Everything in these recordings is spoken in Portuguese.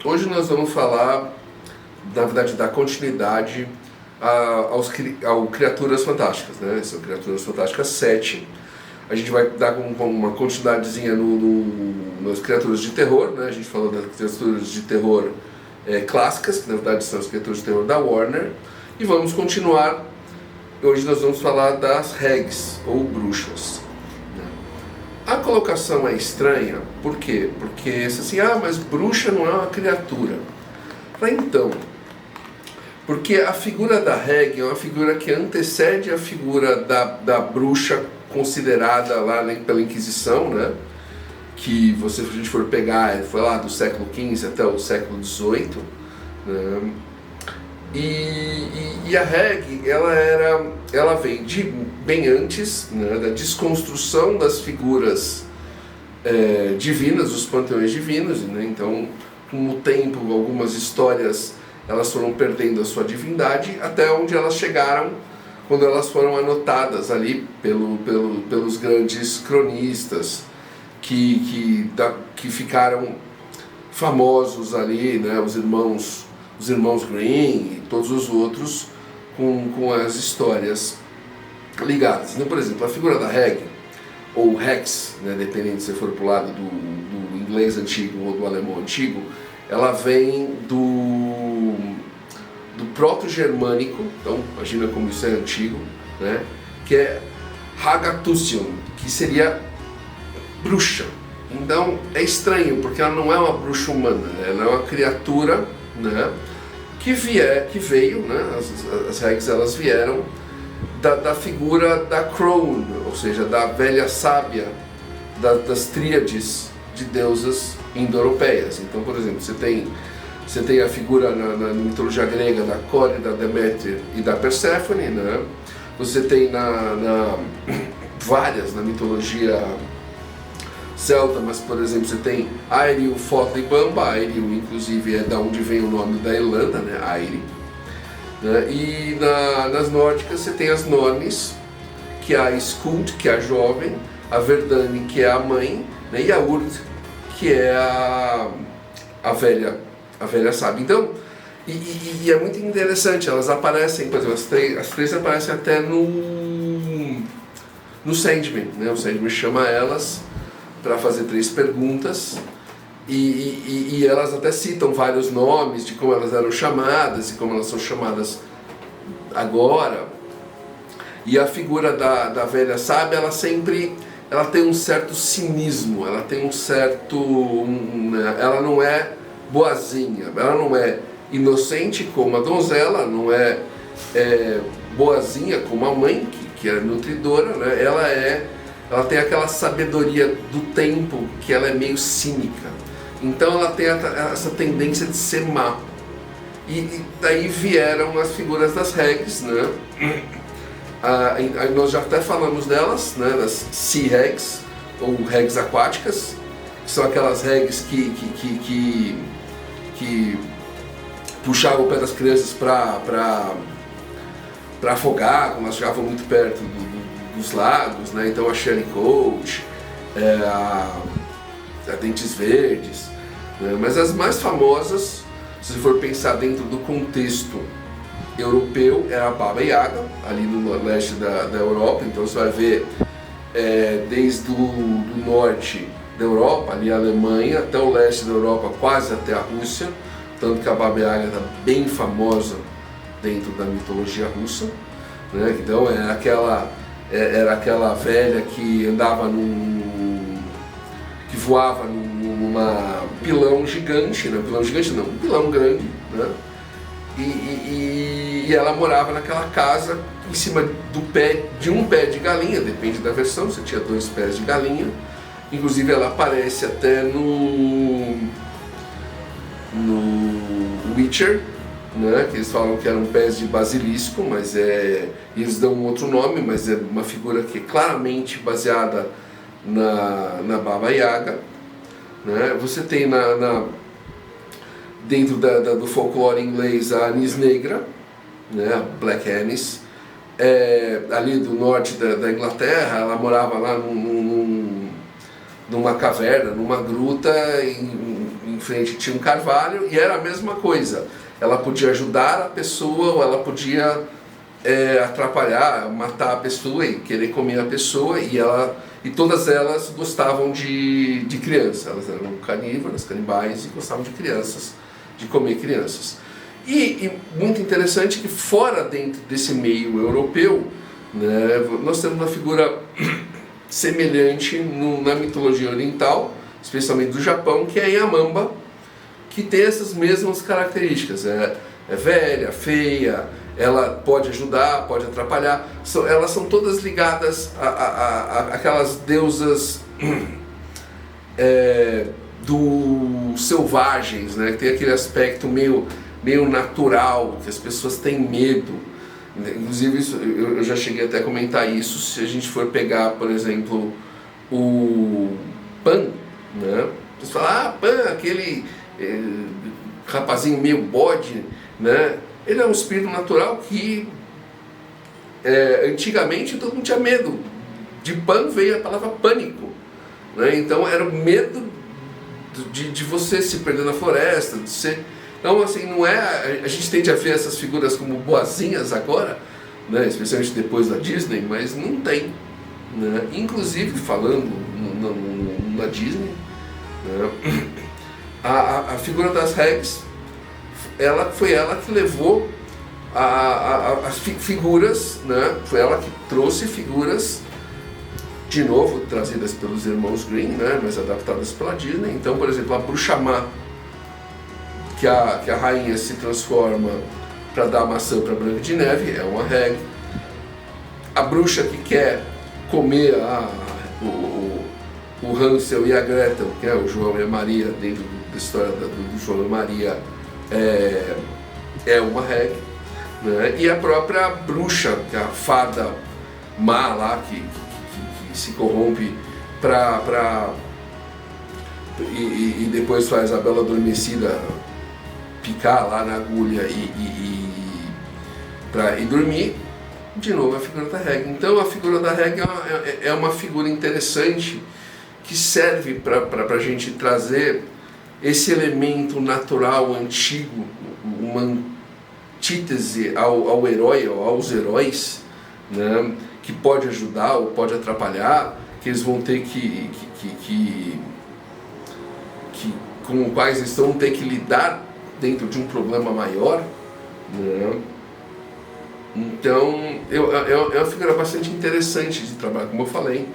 Hoje nós vamos falar, na verdade, da continuidade ao Criaturas Fantásticas, né? São Criaturas Fantásticas 7. A gente vai dar uma continuidadezinha nas criaturas de terror, né? A gente falou das criaturas de terror clássicas, que na verdade são as criaturas de terror da Warner. E vamos continuar. Hoje nós vamos falar das Hags, ou bruxas. A colocação é estranha, por quê? Porque assim, mas bruxa não é uma criatura. Então, porque a figura da Hag é uma figura que antecede a figura da bruxa considerada lá pela Inquisição, né? Que se a gente for pegar, foi lá do século XV até o século XVIII, né? E a Hag, ela vem bem antes, né, da desconstrução das figuras divinas, dos panteões divinos, né? Então, com o tempo, algumas histórias elas foram perdendo a sua divindade, até onde elas chegaram quando elas foram anotadas ali pelos grandes cronistas que ficaram famosos ali, né, os irmãos Grimm e todos os outros com as histórias ligadas. Então, por exemplo, a figura da Hag, ou Hex, né, dependendo se for para o lado do inglês antigo ou do alemão antigo, ela vem do proto-germânico, então imagina como isso é antigo, né, que é Hagatusion, que seria bruxa. Então é estranho, porque ela não é uma bruxa humana, ela é uma criatura, né, que veio, né, as Hags elas vieram da figura da Crone, ou seja, da velha sábia das tríades de deusas indo-europeias. Então, por exemplo, você tem a figura na mitologia grega da Core, da Deméter e da Perséfone, né? Você tem várias na mitologia celta, mas, por exemplo, você tem Airiu, Fota e Bamba. Airiu, inclusive, é da onde vem o nome da Irlanda, né? Airi. Né? E nas nórdicas você tem as Nornes, que é a Skuld, que é a jovem, a Verdane, que é a mãe, né? E a Urd, que é a velha sábia. Então, e é muito interessante, elas aparecem, por exemplo, as três aparecem até no Sandman, né? O Sandman chama elas para fazer 3 perguntas e elas até citam vários nomes de como elas eram chamadas e como elas são chamadas agora. E a figura da velha sábia, ela tem um certo cinismo, ela tem um certo... ela não é boazinha, ela não é inocente como a donzela, não é boazinha como a mãe, que é nutridora, né? Ela tem aquela sabedoria do tempo que ela é meio cínica. Então ela tem essa tendência de ser má. E daí vieram as figuras das Hags, né? Nós já até falamos delas, né? Das Sea Hags, ou Hags aquáticas, que são aquelas Hags que puxavam o pé das crianças para afogar, quando elas chegavam muito perto dos lagos, né? Então a Sherry Coach, a Dentes Verdes, né? Mas as mais famosas, se for pensar dentro do contexto europeu, é a Baba Yaga, ali no leste da Europa. Então você vai ver desde o norte da Europa, ali a Alemanha, até o leste da Europa, quase até a Rússia, tanto que a Baba Yaga está bem famosa dentro da mitologia russa, né? Então era aquela velha que andava que voava numa pilão gigante, né? Um pilão grande, né? E ela morava naquela casa em cima de um pé de galinha, depende da versão, você tinha 2 pés de galinha. Inclusive ela aparece até no Witcher, né, que eles falam que eram pés de basilisco, mas eles dão um outro nome, mas é uma figura que é claramente baseada na Baba Yaga, né? Você tem dentro do folclore inglês a Anis Negra, né, a Black Anis, ali do norte da Inglaterra. Ela morava lá numa caverna, numa gruta, em frente tinha um carvalho e era a mesma coisa. Ela podia ajudar a pessoa ou ela podia atrapalhar, matar a pessoa e querer comer a pessoa, e todas elas gostavam de criança. Elas eram carnívoras, canibais, e gostavam de crianças, de comer crianças. E muito interessante que fora dentro desse meio europeu, né, nós temos uma figura semelhante na mitologia oriental, especialmente do Japão, que é a Yamamba, que tem essas mesmas características. É velha, feia, ela pode ajudar, pode atrapalhar. Elas são todas ligadas a aquelas deusas selvagens, né? Que tem aquele aspecto meio natural, que as pessoas têm medo. Inclusive, eu já cheguei até a comentar isso, se a gente for pegar, por exemplo, o Pan, né? Você fala, Pan, aquele rapazinho meio bode, né? Ele é um espírito natural que antigamente todo mundo tinha medo. De Pan veio a palavra pânico, né? Então era o medo de você se perder na floresta, de ser... Então, assim, não é... A gente tende a ver essas figuras como boazinhas agora, né? Especialmente depois da Disney, mas não tem, né? Inclusive, falando na Disney, né? A figura das Hags, foi ela que levou as figuras, né? Foi ela que trouxe figuras, de novo, trazidas pelos irmãos Grimm, né? Mas adaptadas pela Disney. Então, por exemplo, a Bruxa Má, que a rainha se transforma para dar maçã para Branca de Neve, é uma Hag. A bruxa que quer comer o Hansel e a Gretel, que é o João e a Maria, dentro da história do João e Maria, é uma Hag, né? E a própria bruxa, que é a fada má lá, que se corrompe e depois faz a Bela Adormecida picar lá na agulha e dormir. De novo a figura da Hag. Então a figura da Hag é uma figura interessante que serve para a gente trazer esse elemento natural, antigo, uma antítese ao herói, aos heróis, né, que pode ajudar ou pode atrapalhar, que eles vão ter com os quais eles vão ter que lidar dentro de um problema maior, né? Então é uma figura bastante interessante de trabalhar, como eu falei.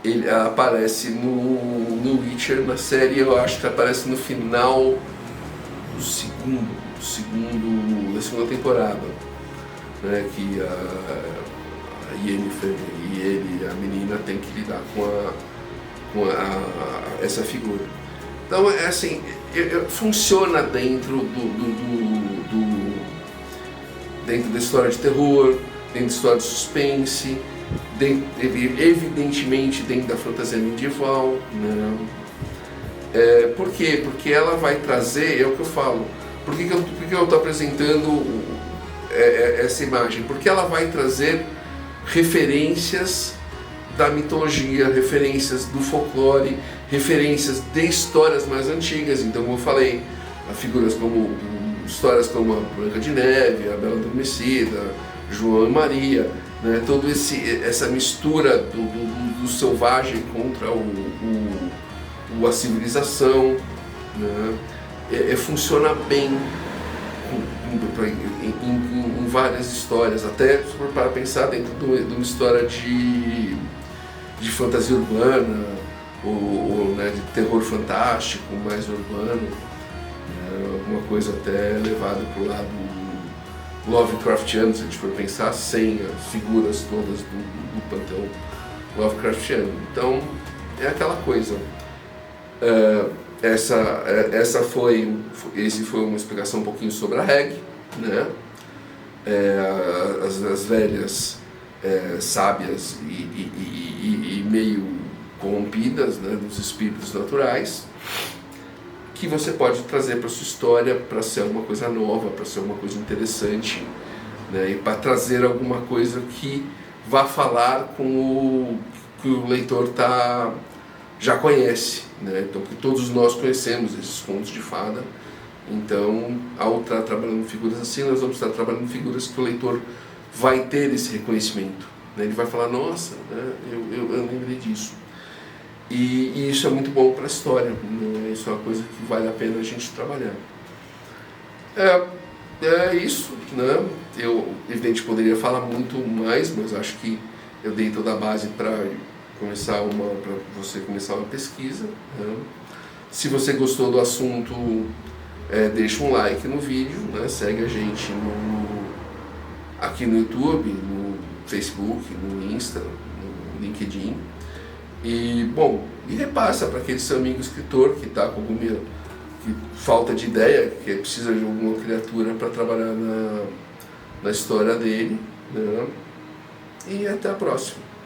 Ele aparece no Witcher, na série, eu acho que aparece no final da segunda temporada, né, que a Yennefer e a menina tem que lidar com essa figura. Então é assim, funciona dentro dentro da história de terror, dentro da história de suspense, evidentemente dentro da fantasia medieval, né? Por quê? Porque ela vai trazer, é o que eu falo, por que eu estou apresentando essa imagem? Porque ela vai trazer referências da mitologia, referências do folclore, referências de histórias mais antigas. Então, como eu falei, histórias como a Branca de Neve, a Bela Adormecida, João e Maria, né? Toda essa mistura do selvagem contra a civilização, né? Funciona bem em várias histórias, até se for para pensar dentro de uma história de fantasia urbana, ou né, de terror fantástico, mais urbano, né? Alguma coisa até levada para o lado Lovecraftiano, se a gente for pensar, sem as figuras todas do panteão Lovecraftiano. Então é aquela coisa. Esse foi uma explicação um pouquinho sobre a Hag, né? As velhas sábias e meio corrompidas, né, dos espíritos naturais, que você pode trazer para sua história para ser alguma coisa nova, para ser alguma coisa interessante, né, e para trazer alguma coisa que vá falar com o que o leitor está já conhece, né? Então, porque todos nós conhecemos esses contos de fada. Então, ao estar trabalhando figuras assim, nós vamos estar trabalhando figuras que o leitor vai ter esse reconhecimento, né? Ele vai falar, nossa, né? eu lembrei disso. E isso é muito bom para a história, né? Isso é uma coisa que vale a pena a gente trabalhar. É isso, né? Eu, evidente, poderia falar muito mais, mas acho que eu dei toda a base para você começar uma pesquisa, né? Se você gostou do assunto, deixa um like no vídeo, né? Segue a gente aqui no YouTube, no Facebook, no Insta, no LinkedIn. E, bom, repassa para aquele seu amigo escritor que está com alguma falta de ideia, que precisa de alguma criatura para trabalhar na história dele, né? E até a próxima.